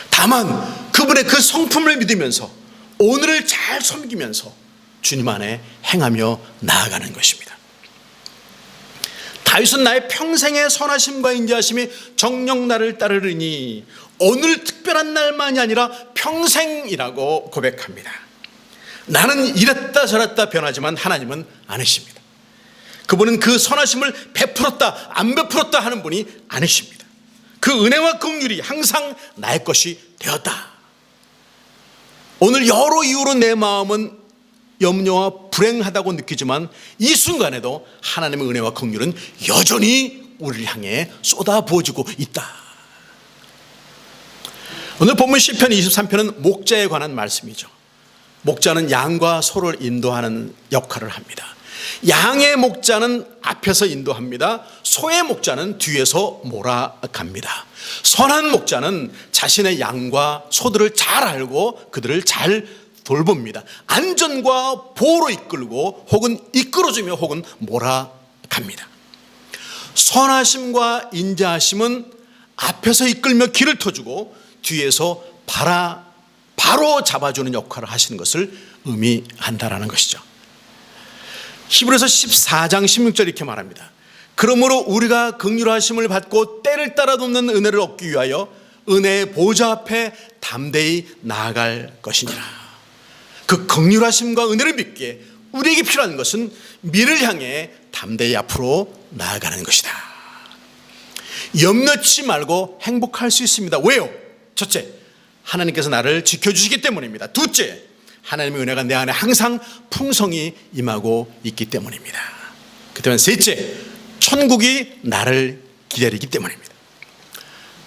다만 그분의 그 성품을 믿으면서 오늘을 잘 섬기면서 주님 안에 행하며 나아가는 것입니다. 다윗은 나의 평생의 선하심과 인자하심이 정녕 나를 따르리니 오늘 특별한 날만이 아니라 평생이라고 고백합니다. 나는 이랬다 저랬다 변하지만 하나님은 아니십니다. 그분은 그 선하심을 베풀었다 안 베풀었다 하는 분이 아니십니다. 그 은혜와 긍휼이 항상 나의 것이 되었다. 오늘 여러 이유로 내 마음은 염려와 불행하다고 느끼지만 이 순간에도 하나님의 은혜와 긍휼은 여전히 우리를 향해 쏟아부어지고 있다. 오늘 본문 시편 23편은 목자에 관한 말씀이죠. 목자는 양과 소를 인도하는 역할을 합니다. 양의 목자는 앞에서 인도합니다. 소의 목자는 뒤에서 몰아갑니다. 선한 목자는 자신의 양과 소들을 잘 알고 그들을 잘 돌봅니다. 안전과 보호로 이끌고 혹은 이끌어주며 혹은 몰아갑니다. 선하심과 인자하심은 앞에서 이끌며 길을 터주고 뒤에서 바로 잡아주는 역할을 하시는 것을 의미한다라는 것이죠. 히브리서 14장 16절 이렇게 말합니다. 그러므로 우리가 긍휼하심을 받고 때를 따라 돕는 은혜를 얻기 위하여 은혜의 보좌 앞에 담대히 나아갈 것이니라. 그 긍휼하심과 은혜를 믿기에 우리에게 필요한 것은 미래를 향해 담대히 앞으로 나아가는 것이다. 염려치 말고 행복할 수 있습니다. 왜요? 첫째, 하나님께서 나를 지켜주시기 때문입니다. 둘째, 하나님의 은혜가 내 안에 항상 풍성히 임하고 있기 때문입니다. 그 때문에 셋째, 천국이 나를 기다리기 때문입니다.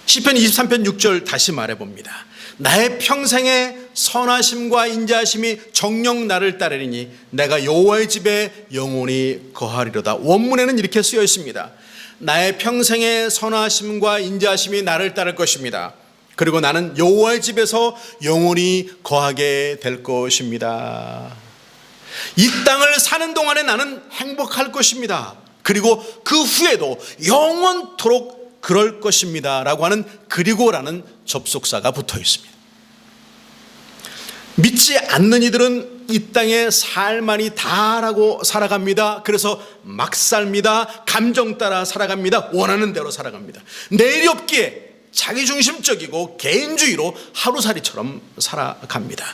시편 23편 6절 다시 말해봅니다. 나의 평생의 선하심과 인자하심이 정녕 나를 따르리니 내가 여호와의 집에 영원히 거하리로다. 원문에는 이렇게 쓰여 있습니다. 나의 평생의 선하심과 인자하심이 나를 따를 것입니다. 그리고 나는 여호와의 집에서 영원히 거하게 될 것입니다. 이 땅을 사는 동안에 나는 행복할 것입니다. 그리고 그 후에도 영원토록 그럴 것입니다 라고 하는 그리고라는 접속사가 붙어 있습니다. 믿지 않는 이들은 이 땅에 살만이 다라고 살아갑니다. 그래서 막 삽니다. 감정 따라 살아갑니다. 원하는 대로 살아갑니다. 내일이 없기에 자기중심적이고 개인주의로 하루살이처럼 살아갑니다.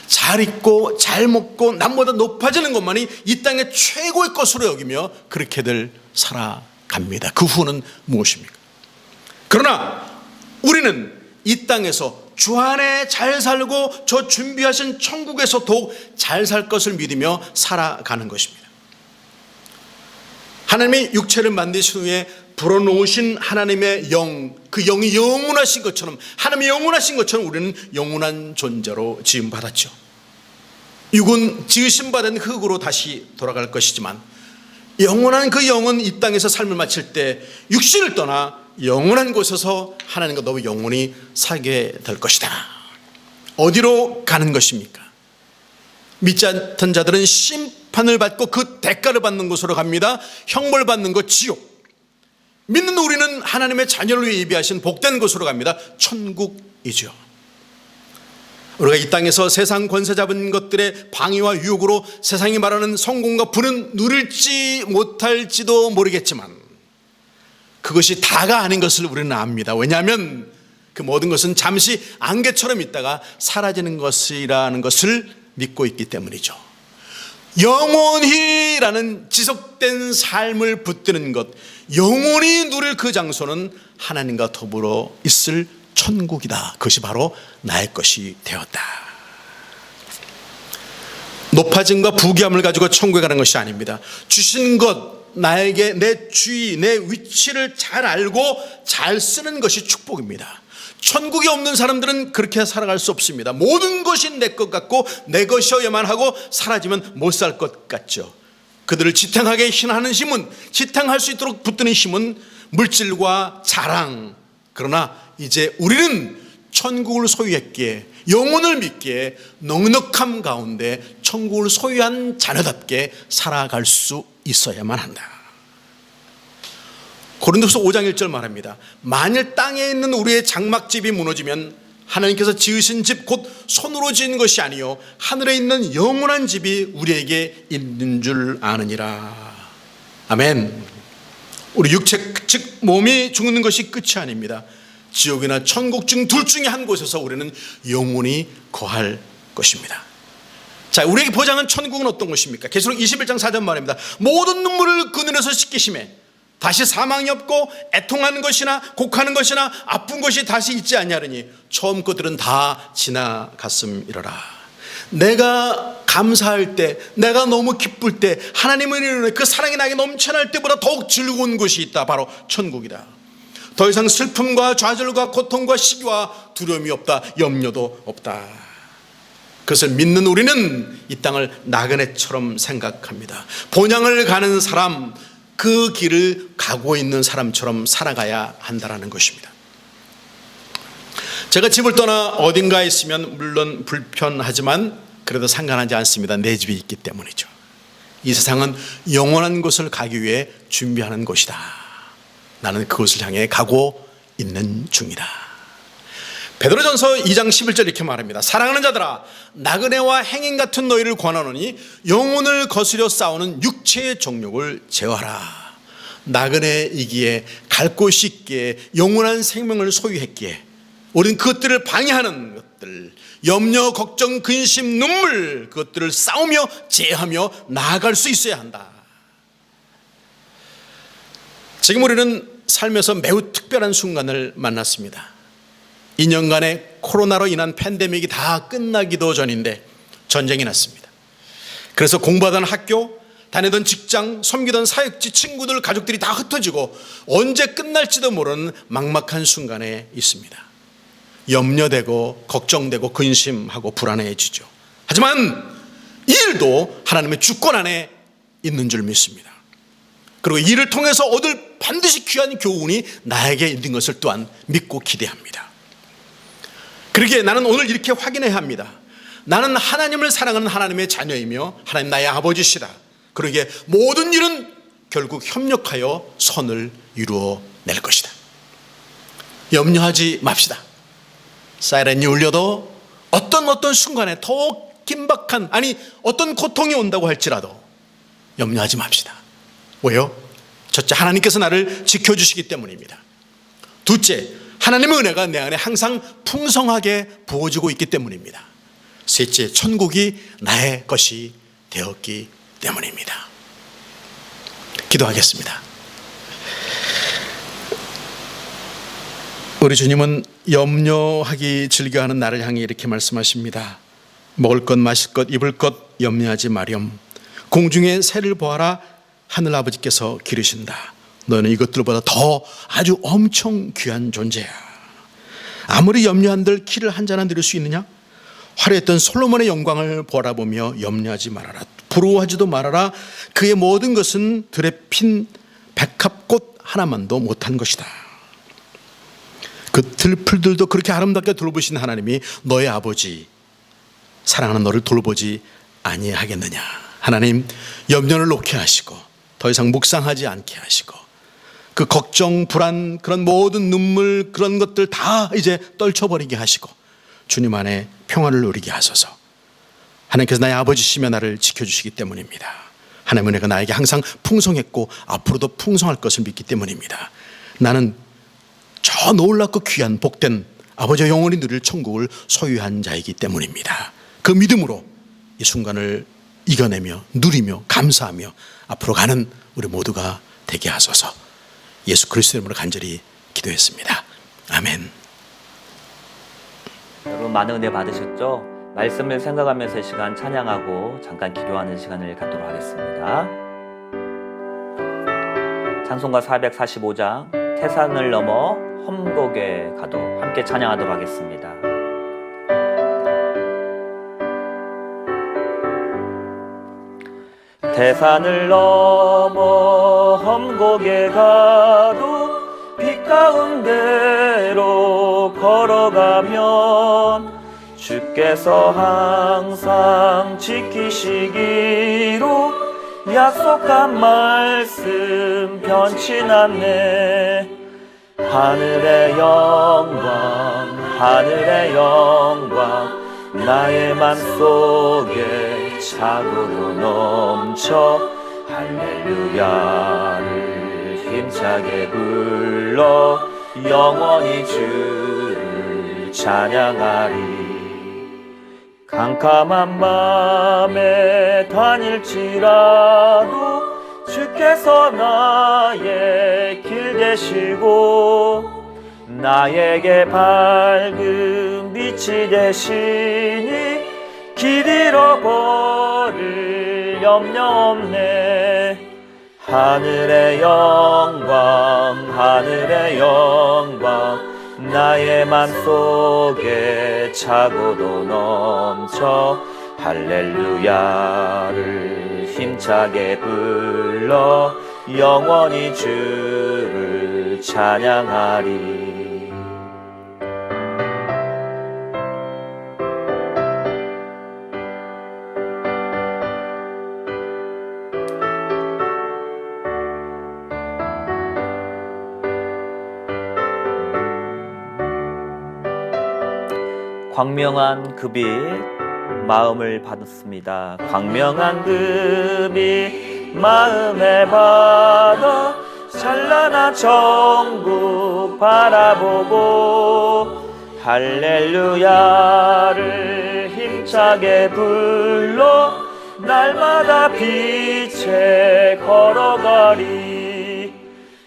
잘 입고 잘 먹고 남보다 높아지는 것만이 이 땅의 최고의 것으로 여기며 그렇게들 살아갑니다. 그 후는 무엇입니까? 그러나 우리는 이 땅에서 주 안에 잘 살고 저 준비하신 천국에서 더욱 잘 살 것을 믿으며 살아가는 것입니다. 하나님이 육체를 만드신 후에 불어넣으신 하나님의 영, 그 영이 영원하신 것처럼, 하나님이 영원하신 것처럼 우리는 영원한 존재로 지음받았죠. 육은 지으심받은 흙으로 다시 돌아갈 것이지만 영원한 그 영은 이 땅에서 삶을 마칠 때 육신을 떠나 영원한 곳에서 하나님과 너무 영원히 살게 될 것이다. 어디로 가는 것입니까? 믿지 않던 자들은 심판을 받고 그 대가를 받는 곳으로 갑니다. 형벌 받는 것 지옥. 믿는 우리는 하나님의 자녀를 위해 예비하신 복된 곳으로 갑니다. 천국이죠. 우리가 이 땅에서 세상 권세 잡은 것들의 방해와 유혹으로 세상이 말하는 성공과 부는 누릴지 못할지도 모르겠지만 그것이 다가 아닌 것을 우리는 압니다. 왜냐하면 그 모든 것은 잠시 안개처럼 있다가 사라지는 것이라는 것을 믿고 있기 때문이죠. 영원히라는 지속된 삶을 붙드는 것, 영원히 누릴 그 장소는 하나님과 더불어 있을 천국이다. 그것이 바로 나의 것이 되었다. 높아짐과 부귀함을 가지고 천국에 가는 것이 아닙니다. 주신 것, 나에게 내 주의, 내 위치를 잘 알고 잘 쓰는 것이 축복입니다. 천국이 없는 사람들은 그렇게 살아갈 수 없습니다. 모든 것이 내 것 같고 내 것이어야만 하고 사라지면 못 살 것 같죠. 그들을 지탱하게 하는 힘은, 지탱할 수 있도록 붙드는 힘은 물질과 자랑. 그러나 이제 우리는 천국을 소유했기에, 영혼을 믿기에 넉넉함 가운데 천국을 소유한 자녀답게 살아갈 수 있어야만 한다. 고린도서 5장 1절 말합니다. 만일 땅에 있는 우리의 장막집이 무너지면 하나님께서 지으신 집 곧 손으로 지은 것이 아니요 하늘에 있는 영원한 집이 우리에게 있는 줄 아느니라. 아멘. 우리 육체 즉 몸이 죽는 것이 끝이 아닙니다. 지옥이나 천국 중 둘 중에 한 곳에서 우리는 영원히 거할 것입니다. 자, 우리에게 보장한 천국은 어떤 것입니까? 계시록 21장 4절 말입니다. 모든 눈물을 그 눈에서 씻기심에 다시 사망이 없고 애통하는 것이나 곡하는 것이나 아픈 것이 다시 있지 아니하리니 처음 것들은 다 지나갔음이로라. 내가 감사할 때, 내가 너무 기쁠 때, 하나님의 은혜, 그 사랑이 나에게 넘쳐날 때보다 더욱 즐거운 것이 있다. 바로 천국이다. 더 이상 슬픔과 좌절과 고통과 시기와 두려움이 없다. 염려도 없다. 그것을 믿는 우리는 이 땅을 나그네처럼 생각합니다. 본향을 가는 사람, 그 길을 가고 있는 사람처럼 살아가야 한다는 것입니다. 제가 집을 떠나 어딘가에 있으면 물론 불편하지만 그래도 상관하지 않습니다. 내 집이 있기 때문이죠. 이 세상은 영원한 곳을 가기 위해 준비하는 곳이다. 나는 그곳을 향해 가고 있는 중이다. 베드로전서 2장 11절 이렇게 말합니다. 사랑하는 자들아, 나그네와 행인 같은 너희를 권하노니 영혼을 거스려 싸우는 육체의 정욕을 제어하라. 나그네이기에 갈 곳이 있기에 영원한 생명을 소유했기에 우리는 그것들을 방해하는 것들, 염려, 걱정, 근심, 눈물, 그것들을 싸우며 제어하며 나아갈 수 있어야 한다. 지금 우리는 삶에서 매우 특별한 순간을 만났습니다. 2년간의 코로나로 인한 팬데믹이 다 끝나기도 전인데 전쟁이 났습니다. 그래서 공부하던 학교, 다니던 직장, 섬기던 사역지, 친구들, 가족들이 다 흩어지고 언제 끝날지도 모르는 막막한 순간에 있습니다. 염려되고 걱정되고 근심하고 불안해지죠. 하지만 이 일도 하나님의 주권 안에 있는 줄 믿습니다. 그리고 이 일을 통해서 얻을 반드시 귀한 교훈이 나에게 있는 것을 또한 믿고 기대합니다. 그러기에 나는 오늘 이렇게 확인해야 합니다. 나는 하나님을 사랑하는 하나님의 자녀이며 하나님 나의 아버지시다. 그러기에 모든 일은 결국 협력하여 선을 이루어낼 것이다. 염려하지 맙시다. 사이렌이 울려도 어떤 순간에 더 긴박한, 아니 어떤 고통이 온다고 할지라도 염려하지 맙시다. 왜요? 첫째, 하나님께서 나를 지켜주시기 때문입니다. 둘째, 하나님의 은혜가 내 안에 항상 풍성하게 부어지고 있기 때문입니다. 셋째, 천국이 나의 것이 되었기 때문입니다. 기도하겠습니다. 우리 주님은 염려하기 즐겨하는 나를 향해 이렇게 말씀하십니다. 먹을 것, 마실 것, 입을 것 염려하지 마렴. 공중의 새를 보아라. 하늘 아버지께서 기르신다. 너는 이것들보다 더 아주 엄청 귀한 존재야. 아무리 염려한들 키를 한 잔 드릴 수 있느냐? 화려했던 솔로몬의 영광을 바라보며 염려하지 말아라. 부러워하지도 말아라. 그의 모든 것은 들에 핀 백합꽃 하나만도 못한 것이다. 그 들풀들도 그렇게 아름답게 돌보신 하나님이 너의 아버지, 사랑하는 너를 돌보지 아니하겠느냐. 하나님, 염려를 놓게 하시고 더 이상 묵상하지 않게 하시고 그 걱정, 불안, 그런 모든 눈물, 그런 것들 다 이제 떨쳐버리게 하시고 주님 안에 평안을 누리게 하소서. 하나님께서 나의 아버지시며 나를 지켜주시기 때문입니다. 하나님의 은혜가 나에게 항상 풍성했고 앞으로도 풍성할 것을 믿기 때문입니다. 나는 저 놀랍고 귀한 복된 아버지와 영원히 누릴 천국을 소유한 자이기 때문입니다. 그 믿음으로 이 순간을 이겨내며 누리며 감사하며 앞으로 가는 우리 모두가 되게 하소서. 예수 그리스도의 이름으로 간절히 기도했습니다. 아멘. 여러분 많은 은혜 받으셨죠? 말씀을 생각하면서 이 시간 찬양하고 잠깐 기도하는 시간을 갖도록 하겠습니다. 찬송가 445장 태산을 넘어 험곡에 가도 함께 찬양하도록 하겠습니다. 태산을 넘어 험곡에 가도 빛 가운데로 걸어가면 주께서 항상 지키시기로 약속한 말씀 변치 않네. 하늘의 영광 나의 맘속에 차고로 넘쳐 할렐루야를 힘차게 불러 영원히 주를 찬양하리. 캄캄한 밤에 다닐지라도 주께서 나의 길 되시고 나에게 밝은 빛이 되시니 길 잃어버릴 염려 없네. 하늘의 영광 나의 맘속에 차고도 넘쳐 할렐루야를 힘차게 불러 영원히 주를 찬양하리. 광명한 그 빛 마음을 받았습니다. 광명한 그 빛 마음에 받아 찬란한 천국 바라보고 할렐루야를 힘차게 불러 날마다 빛에 걸어가리.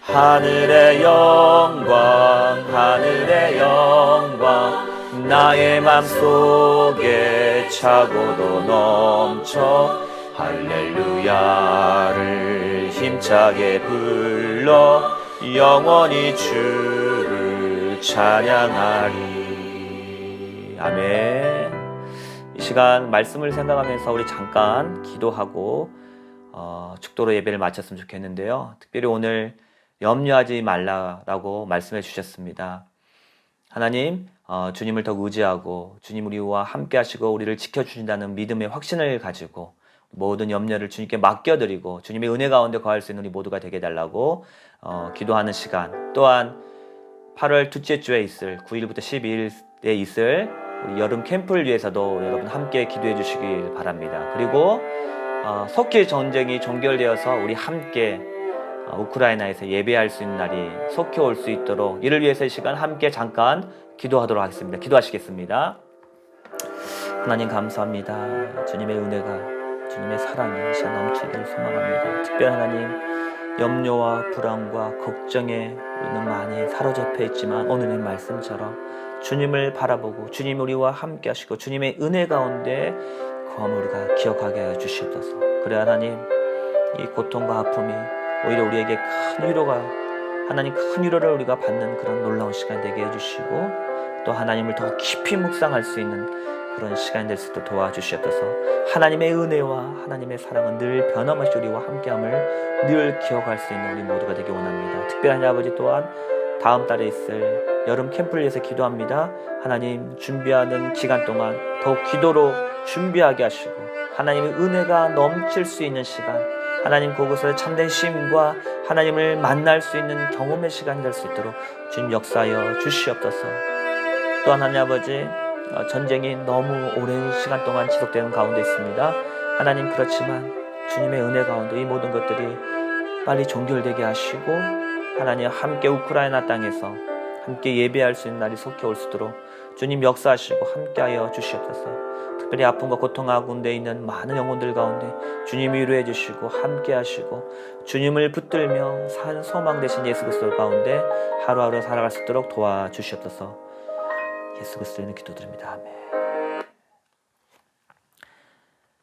하늘의 영광 내 맘속에 차고도 넘쳐 할렐루야를 힘차게 불러 영원히 주를 찬양하리. 아멘. 이 시간 말씀을 생각하면서 우리 잠깐 기도하고 축도로 예배를 마쳤으면 좋겠는데요. 특별히 오늘 염려하지 말라라고 말씀해 주셨습니다. 하나님, 주님을 더 의지하고 주님 우리와 함께 하시고 우리를 지켜주신다는 믿음의 확신을 가지고 모든 염려를 주님께 맡겨드리고 주님의 은혜 가운데 거할 수 있는 우리 모두가 되게 해달라고 기도하는 시간, 또한 8월 둘째 주에 있을 9일부터 12일에 있을 우리 여름 캠프를 위해서도 여러분 함께 기도해 주시길 바랍니다. 그리고 속히 전쟁이 종결되어서 우리 함께 우크라이나에서 예배할 수 있는 날이 속히 올 수 있도록 이를 위해서 이 시간 함께 잠깐 기도하도록 하겠습니다. 기도하시겠습니다. 하나님 감사합니다. 주님의 은혜가, 주님의 사랑이 이 시간 넘치기를 소망합니다. 특별히 하나님, 염려와 불안과 걱정에 우리는 많이 사로잡혀 있지만 오늘의 말씀처럼 주님을 바라보고 주님 우리와 함께 하시고 주님의 은혜 가운데 거함을 우리가 기억하게 하여 주시옵소서. 그래 하나님, 이 고통과 아픔이 오히려 우리에게 큰 위로가, 하나님 큰 위로를 우리가 받는 그런 놀라운 시간 되게 해주시고 또 하나님을 더 깊이 묵상할 수 있는 그런 시간이 될 수 있도록 도와주시옵소서. 하나님의 은혜와 하나님의 사랑은 늘 변함없이 우리와 함께함을 늘 기억할 수 있는 우리 모두가 되길 원합니다. 특별한 아버지, 또한 다음 달에 있을 여름 캠프를 위해서 기도합니다. 하나님, 준비하는 기간 동안 더욱 기도로 준비하게 하시고 하나님의 은혜가 넘칠 수 있는 시간, 하나님 그곳에서 참된 쉼과 하나님을 만날 수 있는 경험의 시간이 될 수 있도록 주님 역사하여 주시옵소서. 또한 하나님 아버지, 전쟁이 너무 오랜 시간 동안 지속되는 가운데 있습니다. 하나님, 그렇지만 주님의 은혜 가운데 이 모든 것들이 빨리 종결되게 하시고 하나님 함께 우크라이나 땅에서 함께 예배할 수 있는 날이 속히 올 수 있도록 주님 역사하시고 함께하여 주시옵소서. 특별히 아픔과 고통 가운데 있는 많은 영혼들 가운데 주님이 위로해 주시고 함께 하시고 주님을 붙들며 산 소망 되신 예수 그리스도 가운데 하루하루 살아갈 수 있도록 도와주시옵소서. 예수 그리스도의 이름으로 기도드립니다. 아멘.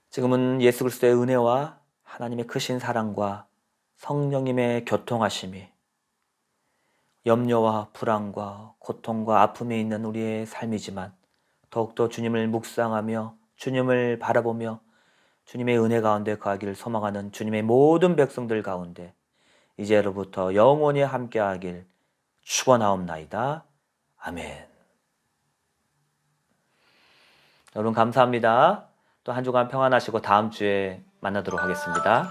지금은 예수 그리스도의 은혜와 하나님의 크신 사랑과 성령님의 교통하심이 염려와 불안과 고통과 아픔에 있는 우리의 삶이지만 더욱더 주님을 묵상하며 주님을 바라보며 주님의 은혜 가운데 거하기를 소망하는 주님의 모든 백성들 가운데 이제로부터 영원히 함께하길 축원하옵나이다. 아멘. 여러분 감사합니다. 또 한 주간 평안하시고 다음 주에 만나도록 하겠습니다.